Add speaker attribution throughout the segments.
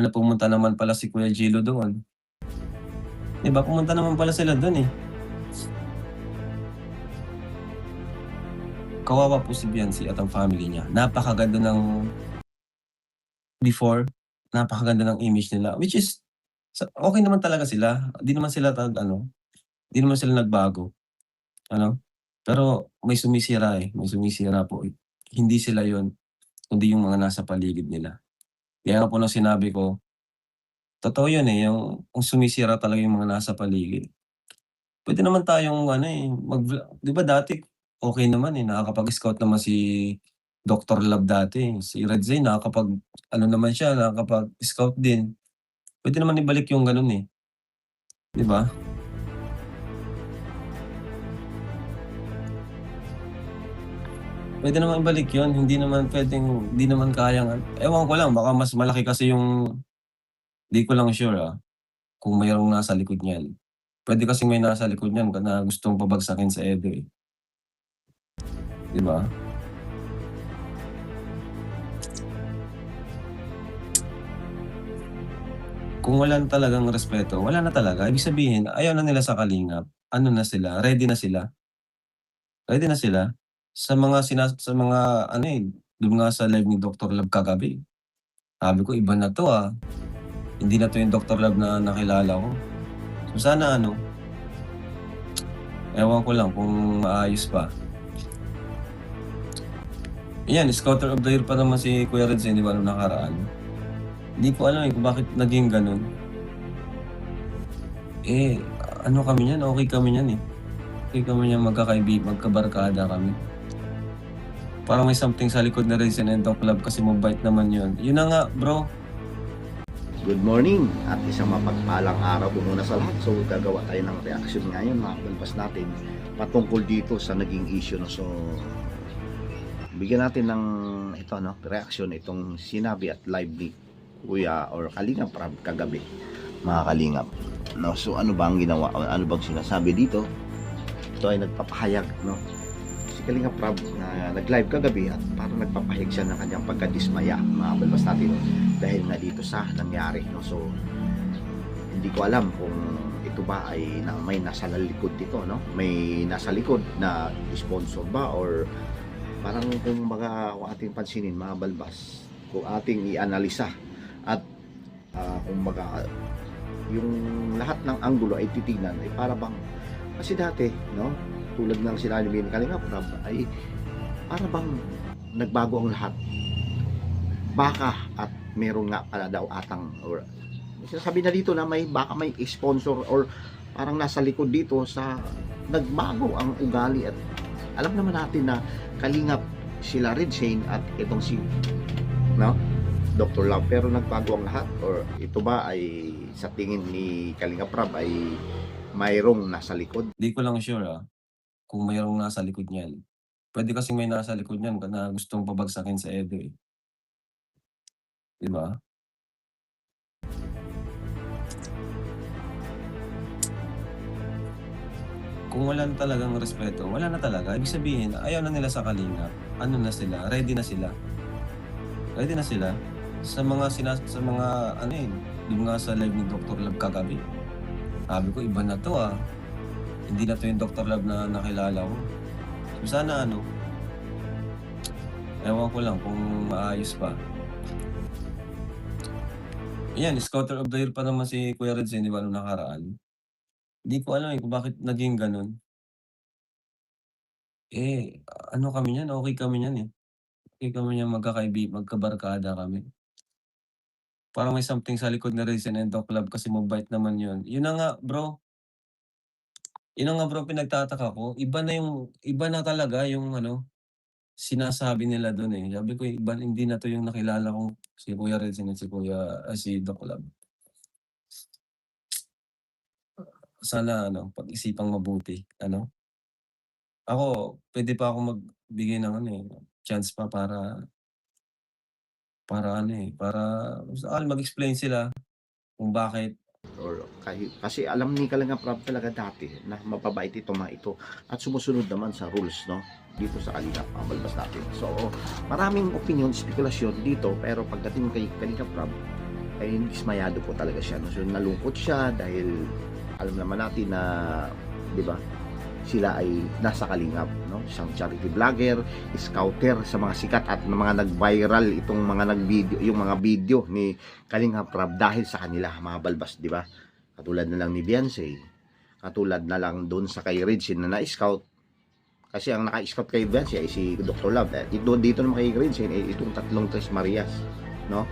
Speaker 1: Lalo na pumunta naman pala si Kuya Gilo doon. 'Di ba, pumunta naman pala sila do'n, eh. Kawawa po si Biancy at ang family niya. Napakaganda ng before, napakaganda ng image nila, which is okey naman talaga sila. 'Di naman sila 'di naman sila nagbago, ano. Pero may sumisira, may sumisira po, eh. Hindi sila 'yun, kundi yung mga nasa paligid nila. Kaya nga po nung sinabi ko, totoo 'yun, yung sumisira talaga yung mga nasa paligid. Puwede naman tayong 'di ba dati okey naman, nakakapag-scout naman si Doctor Love dati, si Red Zane nakakapag-ano naman siya, nakakapag-scout din. Puwede naman ibalik yung gano'n, 'di ba? Puwede naman ibalik yun, hindi naman kayang ewan ko lang baka mas malaki kasi yung 'di ko lang sure, kung mayroong nasa likod niyan. Puwede kasing may nasa likod niyan na gustong pabagsakin sa Edo, 'di ba? Kung wala na talagang respeto, wala na talaga. Ibig sabihin ayaw na nila sa Kalingap, ano na sila, ready na sila sa mga dun nga sa live ni Doctor Love kagabi. Sabi ko, "Iba na 'to, hindi na 'to yung Doctor Love na nakilala ko." So sana ewan ko lang kung maayos pa. Yan, Scouter of the Year pa naman si Kuya Reds, 'di ba, nung nakaraan. Hindi ko alam, kung bakit naging gano'n. Ano kami niyan, okey kami niyan, okey kami niyan, magkabarkada kami. Parang may something sa likod na Residential Club kasi mabait naman 'yun. Yun na nga, bro.
Speaker 2: Good morning at isang mapagpalang araw po muna sa lahat. So gagawa tayo ng reaction ngayon mga kalpas natin patungkol dito sa naging issue, no? So bigyan natin ng reaction itong sinabi at live ni Kuya or Kalingap Prab kagabi, mga Kalingap, no? So ano ba ang ginawa, ano bang sinasabi dito? Ito ay nagpapahayag, no? Si Kalingap Prab na nag-live kagabi at parang nagpapahayag siya ng kanyang pagkadismaya, mga kalpas natin, dahil na dito sa nangyari, no? So hindi ko alam kung ito ba ay may nasa likod dito, no? May nasa likod na sponsor ba, or parang kung ating pansinin, mga balbas, kung ating ianalisa at kung yung lahat ng anggulo ay titignan, ay para bang kasi dati, no, tulad ng sinabi ni Kalingap Prab, ay para bang nagbago ang lahat. Baka at meron nga pala daw atang, or sinasabi na dito na baka may sponsor or parang nasa likod dito sa nagbago ang ugali. At alam naman natin na Kalingap sila Red Zane at itong si, no, Dr. Love, pero nagbago ang lahat, or ito ba ay sa tingin ni Kalingap Prab ay mayroong nasa likod?
Speaker 1: Di ko lang sure, kung mayroong nasa likod niyan. Puwede kasing may nasa likod niyan na gustong pabagsakin sa Edo, 'di ba? Kung wala na talagang respeto, wala na talaga. Ibig sabihin ayaw na nila sa Kalingap, ano na sila, ready na sila. Ready na sila sa mga dun nga sa live ni Doctor Love kagabi. Sabi ko, iba na 'to, hindi na 'to yung Doctor Love na nakilala ko. So sana ewan ko lang kung maayos pa. Yan, Scouter of the Year pa naman si Kuya Reds, 'di ba, nung nakaraan. Hindi ko alam, kung bakit naging gano'n. Ano kami niyan, okey kami niyan, okey kami niyan, magkabarkada kami. Parang may something sa likod na Residential Club kasi mabait naman 'yun. Yun na nga, bro. Pinagtataka ko, iba na talaga yung sinasabi nila dun, Sabi ko, iba, hindi na 'to yung nakilala kong si Kuya Regine at si Doc Love. Sana pag-isipang mabuti, Ako, puwede pa akong magbigay ng chance pa para kung sakaling mag-explain sila kung bakit.
Speaker 2: Or kasi alam ni Kalingap Prab talaga dati na mapabait ito mga ito at sumusunod naman sa rules, no, dito sa Kalingap, ang balbas natin. So maraming opinion, spekulasyon dito, pero pagdating kay Kalingap Prab, ay dismayado po talaga siya. No? So nalungkot siya dahil alam naman natin na, di ba, sila ay nasa Kalingap, no? Isang charity vlogger, scouter sa mga sikat at mga nag-viral itong mga nag-video, yung mga video ni Kalingap Rab dahil sa kanila, mga balbas, di ba? Katulad na lang ni Beyonce, katulad na lang doon sa kay Regine na na-scout. Kasi ang naka-scout kay Beyonce ay si Dr. Love. Dito naman kay Regine ay itong tatlong Tres Marias, no?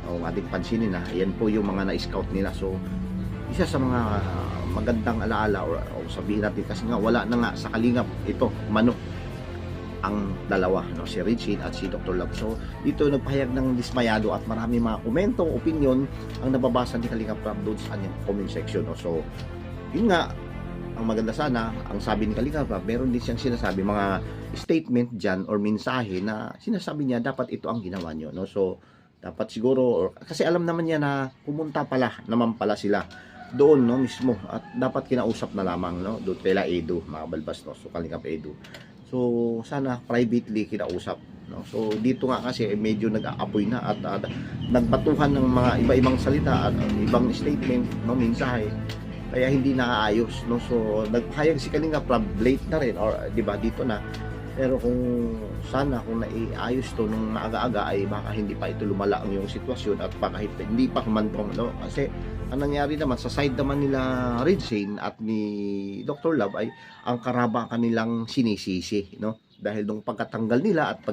Speaker 2: O ating pansinin na, yan po yung mga na-scout nila. So, isa sa mga magandang alaala o sabihin natin kasi nga wala na nga sa Kalingap ito mano ang dalawa, no, si Regine at si Dr. Love. So dito nagpahayag ng dismayado at marami mga komento, opinion ang nababasa ni Kalingap Rab doon sa kanyang comment section, no? So yun nga, ang maganda sana, ang sabi ni Kalingap Rab, meron din siyang sinasabi mga statement dyan or mensahe na sinasabi niya dapat ito ang ginawa nyo, no? So dapat siguro, kasi alam naman niya na pumunta pala naman pala sila doon, no, mismo, at dapat kinausap na lamang, no, doon kay Edu, mga balbas, no, so Kalingap Edu. So sana privately kinausap, no. So dito nga kasi medyo nag-aapoy na at nagbatuhan ng mga iba-ibang salita at ibang statement, no, mensahe, kaya hindi naaayos, no. So nagpahayag si Kalingap Rab late na rin, or di ba dito na, pero kung sana kung naiayos to nung maaga-aga ay baka hindi pa ito lumala ang yung sitwasyon at baka hindi pa kumantong, no. Kasi ang nangyari naman sa side naman nila Regine at ni Dr. Love ay ang karaba kanilang sinisisi, no, dahil nung pagkatanggal nila at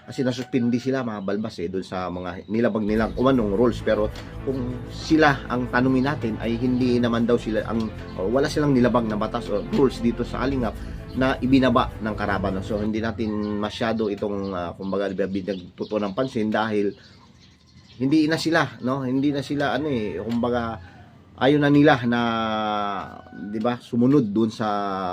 Speaker 2: kasi nasuspindi sila, mga balbas, doon sa mga nilabag nilang umanong rules. Pero kung sila ang tanungin natin ay hindi naman daw sila wala silang nilabag na batas o rules dito sa Kalingap na ibinaba ng karaba, no? So hindi natin masyado itong kumbaga nagtuto ng pansin dahil hindi na sila, no, hindi na sila kumbaga ayaw na nila na, di ba, sumunod doon sa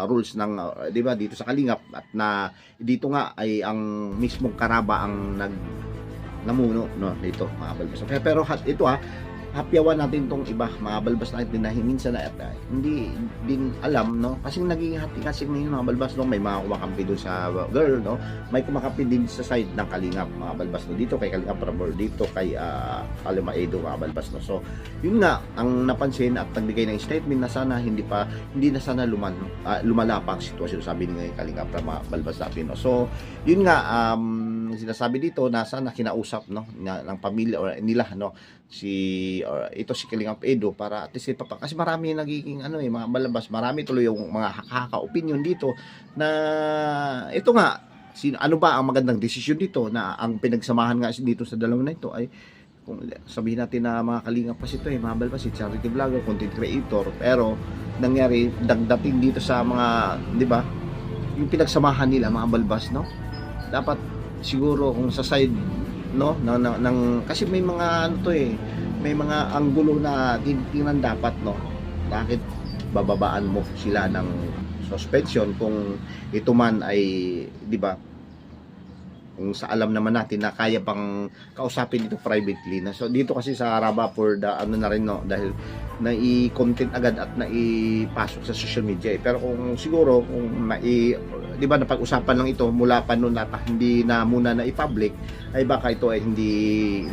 Speaker 2: rules ng di ba, dito sa Kalingap, at na dito nga ay ang mismong karaba ang namuno, no, dito, mga balbas. Okay, pero ito hapyawan natin tong iba, mga balbas natin na minsan na hindi din alam, no, kasi naging hati kasi ngayon, mga balbas, no, may mga kumakampi doon sa girl, no, may kumakampi din sa side ng Kalingap, mga balbas, no, dito kay Kalingap Rab, dito kay Kalingap Edu, mga balbas, no. So yun nga ang napansin at nagbigay ng statement na sana hindi na sana lumala pa ang sitwasyon, sabi ni Kalingap Rab, mga balbas natin, no. So yun nga, sinasabi dito na sana kinausap, no, ng pamilya or nila, no, ito si Kalingap Edu para at least kasi marami nagiging mga balabas, marami tuloy yung mga kaka-opinion dito na ito nga, ano ba ang magandang desisyon dito na ang pinagsamahan nga dito sa dalawa na ito ay kung sabihin natin na mga Kalingap pa ito mga balbas, si charity vlogger, content creator, pero nangyari dagdating dito sa mga, di ba, yung pinagsamahan nila, mga balbas, no, dapat siguro kung sa side, no, kasi may mga may mga anggulo na tingnan dapat, no, bakit bababaan mo sila ng suspension kung ito man ay, di ba, kung sa alam naman natin na kaya pang kausapin dito privately na. So dito kasi sa Raba for the na rin, no, dahil nai-content agad at naipasok sa social media, pero kung siguro kung di ba, napag-usapan lang ito mula pa noon at hindi na muna na i-public, ay baka ito ay hindi,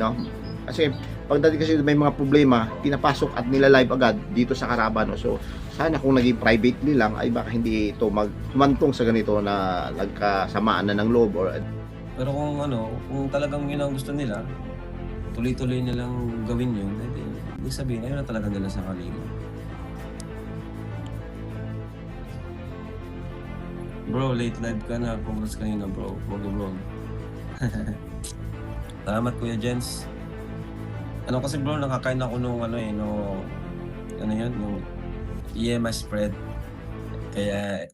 Speaker 2: no, kasi pagdating kasi may mga problema pinapasok at nila-live agad dito sa Karaba, no. So sana kung naging privately lang ay baka hindi ito magmantong sa ganito na nagkasamaan na ng loob
Speaker 1: Pero kung talagang yun ang gusto nila, tuloy-tuloy nilang gawin yun, ibig sabihin, ayun na talaga nila sa Kalingap. Bro, late live ka na. Congrats kanina, bro. Bro. Salamat, Kuya Jens. Kasi bro, nakakain ako nung yung EMI spread. Kaya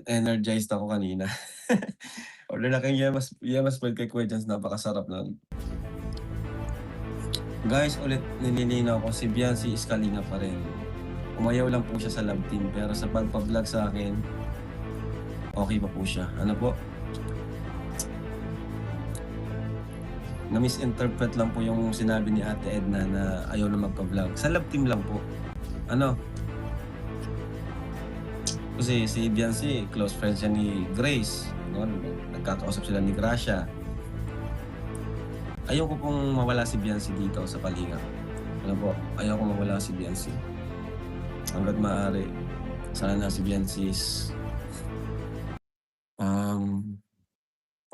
Speaker 1: energized ako kanina. Order na kayong EMI spread kay Kuya Jens. Napakasarap nun. Guys, ulit nililinaw ko, si Beyonce is Kalingap pa rin. Umayaw lang po siya sa love team, pero sa pagpa-vlog sa akin, okay pa po siya. Ano po? Na-misinterpret lang po yung sinabi ni Ate Edna na ayaw na magpa-vlog. Sa love team lang po. Kasi si Beyonce, close friend siya ni Grace. Nagkakausap sila ni Gracia. ayoko pong mawala si Biancy dito sa Kalingap. Ano po, ayoko mawala si Biancy. Hangga't maaari, sana si Biancy is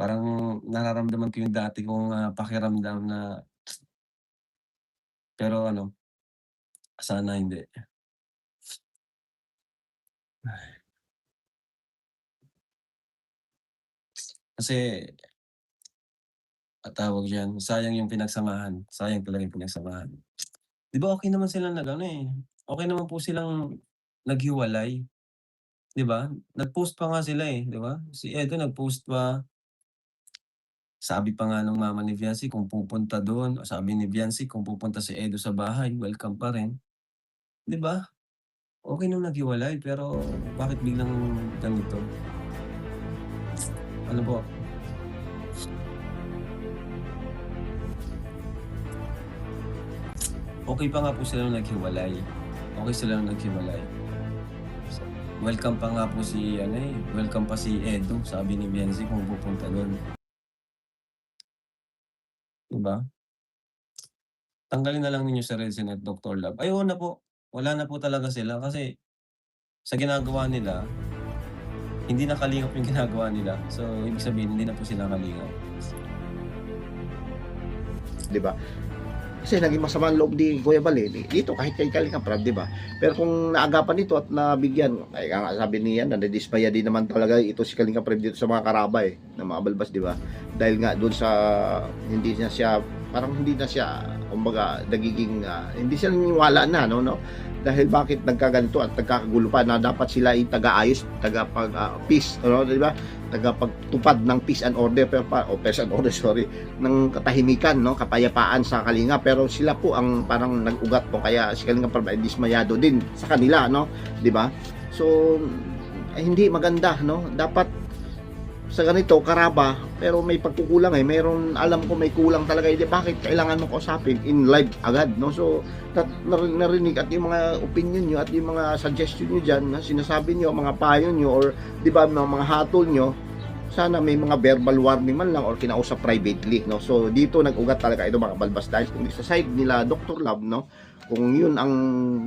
Speaker 1: parang nararamdaman ko yung dati kong pakiramdam na pero ano, sana hindi. Kasi, tawag diyan, sayang yung pinagsamahan, sayang talaga yung pinagsamahan. 'Di ba okey naman silang okey naman po silang naghiwalay, 'di ba? Nag-post pa nga sila, 'di ba? Si Edo nag-post pa, sabi pa nga nung mama ni Viancy kung pupunta dun, sabi ni Viancy kung pupunta si Edo sa bahay welcome pa rin, 'di ba? Okey nung naghiwalay pero bakit biglang ganito? Ano po, okey pa nga po silang naghiwalay, okey silang naghiwalay. Welcome pa nga po welcome pa si Edo sabi ni Viancy kung pupunta dun, 'di ba? Tanggalin na lang ninyo si Redzen at Doctor Love. Ay oo na po, wala na po talaga sila kasi sa ginagawa nila, hindi na kalingap yung ginagawa nila. So, ibig sabihin hindi na po sila kalingap.
Speaker 2: 'Di ba? Kasi naging masama ang loob ni Kuya Bal, dito kahit kay Kalinga Prab, 'di ba? Pero kung naagapan nito at nabigyan, ay nga sabi niya nadidismaya din naman talaga ito si Kalinga Prab dito sa mga karabay na mga balbas, 'di ba? Dahil nga doon sa hindi na siya kumbaga nagiging hindi siya naniniwala na no. Dahil bakit nagkaganito at nagkakagulo pa na dapat sila ay taga-ayos, peace, ano, 'di ba? Tagapagtupad ng peace and order ng katahimikan, no, kapayapaan sa Kalinga, pero sila po ang parang nag-ugat po kaya si Kalinga Prab ay dismayado din sa kanila, no, 'di ba? So hindi maganda, no, dapat sa ganito karaba pero may pagkukulang meron, alam ko may kulang talaga, bakit kailangan mo kausapin in live agad, no? So narinig at yung mga opinion nyo at yung mga suggestion nyo dyan na sinasabi nyo, mga payo nyo or di ba mga hatol nyo, sana may mga verbal warning man lang or kinausap privately, no? So dito nag-ugat talaga ito mga balbas dahil kung sa side nila Dr. Love, no, kung yun ang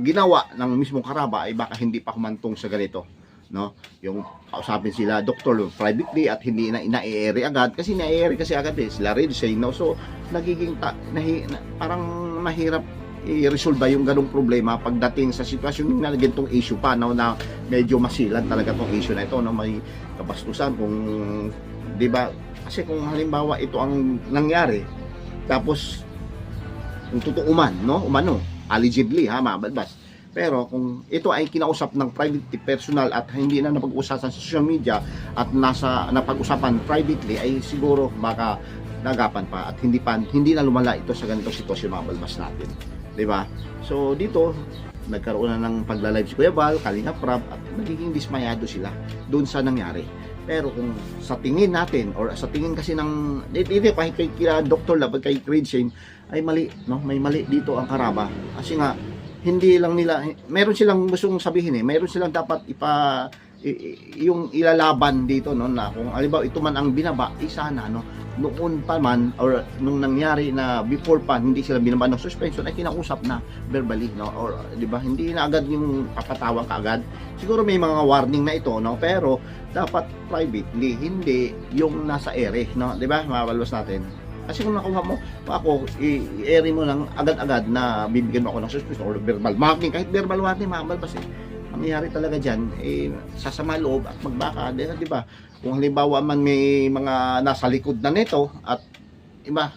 Speaker 2: ginawa ng mismong karaba ay baka hindi pa humantong sa ganito, no, yung kausapin sila doktor privately at hindi na ina-air agad kasi na-air kasi agad sila rin say no. So nagiging parang mahirap i-resolve yung ganung problema pagdating sa sitwasyon na ganitong issue pa, no, na medyo masilan talaga tong issue na ito, no, may kabastusan kung di ba, kasi kung halimbawa ito ang nangyari tapos kung totoo man, no, umano allegedly mabalbas, pero kung ito ay kinausap ng private personal at hindi na napag-usapan sa social media at napag-usapan privately, ay siguro baka nagapan pa at hindi na lumala ito sa ganitong sitwasyon mga balbas natin, 'di ba? So dito nagkaroon na ng pagla-live si Kuya Bal, Kalinga Prab at nagiging dismayado sila doon sa nangyari. Pero kung sa tingin natin or sa tingin kasi ng dito kahit kay Dr. Love at kay Redzen ay mali, no? May mali dito ang karaba kasi nga hindi lang nila, meron silang gustong sabihin meron silang dapat yung ilalaban dito, no, na kung halimbawa ito man ang binaba, sana, no, noon pa man or nung nangyari na before pa hindi sila binaba ng suspension ay kinausap na verbally, no, or di ba hindi na agad yung papatawag kaagad. Siguro may mga warning na ito, no, pero dapat privately, hindi yung nasa ere, no, di ba, mabalwas natin. Kasi kung nakuha mo, ako, i-air mo lang agad-agad na bibigyan mo ako ng suspension or verbal warning, kahit verbal warning, mabalbas mangyayari talaga dyan, sasama loob at magbaka, di ba? Kung halimbawa man may mga nasa likod na nito at iba,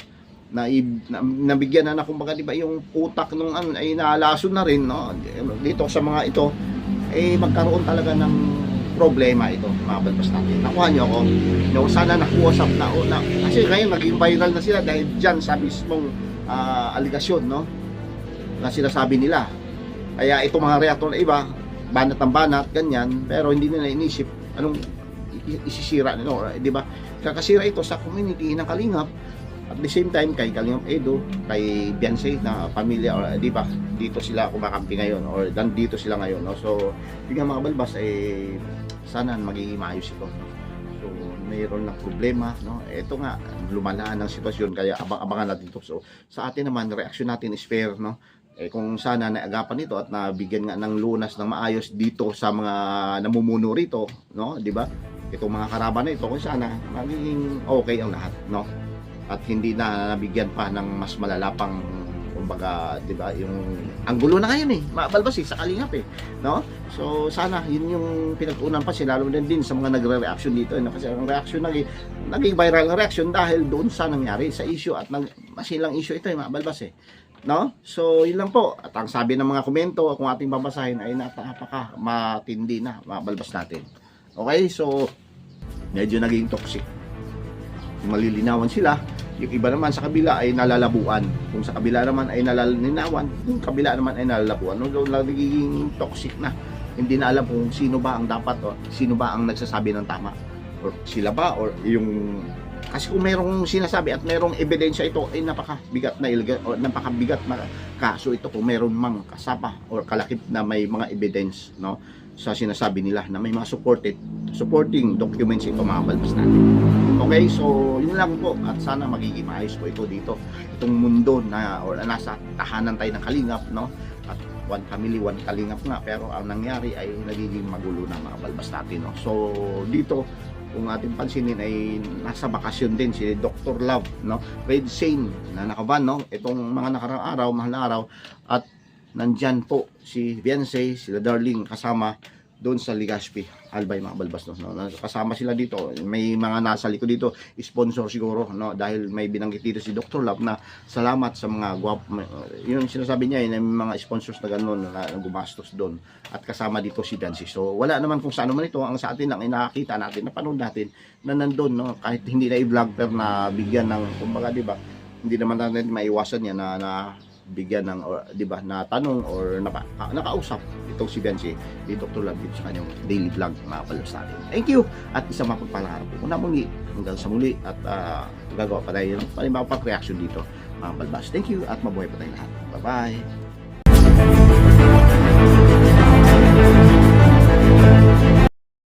Speaker 2: nabigyan na kumbaga, di ba, yung utak nung ay naalason na rin, no? Dito sa mga ito, magkaroon talaga ng problema ito, mga balbas natin. Nakuha nyo ako, no, sana nakuusap na, kasi ngayon naging viral na sila dahil dyan sa mismong aligasyon, no, na sinasabi nila. Kaya itong mga reactor na iba, banat ang banat, ganyan, pero hindi nila inisip anong isisira nila, di ba? Kakasira ito sa community ng Kalingap. At the same time kay Kalingap Edo, kay Biancy na pamilya, or di ba, dito sila kumakampi ngayon or dito sila ngayon, no? So, bigyan mga balbas sana magiging maayos ito, no? So, So, mayroon ng problema, no? Ito nga, lumalaan ang sitwasyon, kaya abang-abangan natin ito. So, sa atin naman, reaksyon natin is fair, no? Kung sana naagapan ito at nabigyan nga ng lunas ng maayos dito sa mga namumuno rito, no? Di ba? Itong mga karaban na ito, kung sana magiging okay ang lahat, no? At hindi na nabigyan pa ng mas malala pang, kumbaga, 'di ba, yung ang gulo na ngayon mabalbas sa kalingap no? So sana yun yung pinag-unan pa sila, lalo din sa mga nagre-reaction dito, no? Kasi ang reaction naging viral na reaction dahil doon sa nangyari sa issue at masilang issue ito mabalbas no? So yun lang po, at ang sabi ng mga komento kung ating babasahin ay napaka matindi na mabalbas natin. Okay, so medyo naging toxic, malilinawan sila. Yung iba naman sa kabila ay nalalabuan. Kung sa kabila naman ay nalalinawan, yung kabila naman ay nalalabuan. Doon lang nagiging toxic na. Hindi na alam kung sino ba ang dapat o sino ba ang nagsasabi ng tama. Or sila ba or yung... Kasi kung merong sinasabi at merong ebidensya ito ay napakabigat na kaso ito kung meron mang kasapa or kalakip na may mga evidence, no, sa sinasabi nila na may mga supporting documents ito mga balbas natin. Okay, so yun lang po, at sana magiging maayos po ito dito, itong mundo na or nasa tahanan tayo ng kalingap, no, at one family, one kalingap nga, pero ang nangyari ay nagiging magulo na mga balbas natin, no. So dito kung ating pansinin ay nasa bakasyon din si Dr. Love, no, Red Sane na nakaban, no, itong mga nakarang araw, mahal na araw, at nandyan po si Beyonce, sila Darling kasama doon sa Legazpi, Albay mga balbas, no. Kasama sila dito, may mga nasa likod dito, sponsor siguro, no, dahil may binanggit dito si Dr. Love na salamat sa mga yun sinasabi niya, may mga sponsors na gano'n na gumastos doon, at kasama dito si Beyonce. So wala naman kung saan naman ito, ang sa atin lang ay nakakita natin, napanood natin na nandun, no, kahit hindi na i-vlog pero na bigyan ng, kumbaga, di ba, hindi naman natin maiwasan yan na bigyan ng, or, di ba, na tanong or nakausap itong si Beyonce, ni Dr. Love dito sa kanyang daily vlog mga palos natin. Thank you, at isang mapagpalang araw po. Una muli, hanggang sa muli, at gagawa pa tayo ng reaction dito mga balbas. Thank you, at mabuhay pa tayo lahat. Bye-bye.